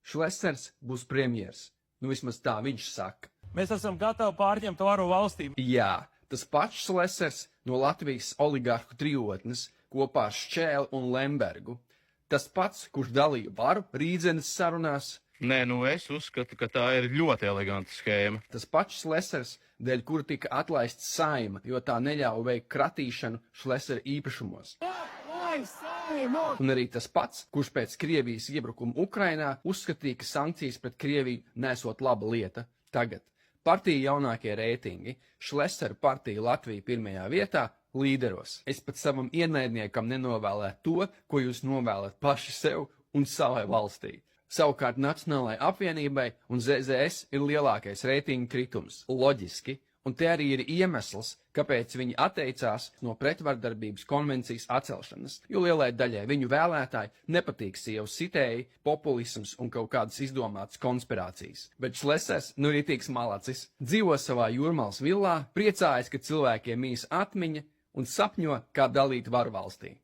Šlesners būs premjers. Nu, vismaz tā viņš saka. Mēs esam gatavi pārņemt varu valstī. Jā, tas pats Šlesners no Latvijas oligarhu trijotnes kopā ar Šķēli un Lembergu. Tas pats, kurš dalīja varu Rīdzenes sarunās. Nē, nu es uzskatu, ka tā ir ļoti eleganta schēma. Tas pats Šlesners, dēļ kura tika atlaists Saeima, jo tā neļauj veikt kratīšanu Šlesnera īpašumos. Un arī tas pats, kurš pēc Krievijas iebrukuma Ukrainā uzskatīja, ka sankcijas pret Krieviju nesot laba lieta. Tagad partija jaunākie reitingi, Šlesnera partija Latvija pirmajā vietā, līderos. Es pat savam ienaidniekam nenovēlētu to, ko jūs novēlat paši sev un savai valstī. Savukārt Nacionālajai apvienībai un ZZS ir lielākais reitingu kritums. Loģiski, un te arī ir iemesls, kāpēc viņi atteicās no pretvardarbības konvencijas atcelšanas, jo lielai daļai viņu vēlētāji nepatīk sievu sitēji, populisms un kaut kādas izdomātas konspirācijas. Bet Šlesners nu ritīgs malacis, dzīvo savā Jūrmālas villā, priecājas, ka cilvēkiem mīs atmiņa un sapņo, kā dalīt varu valstī.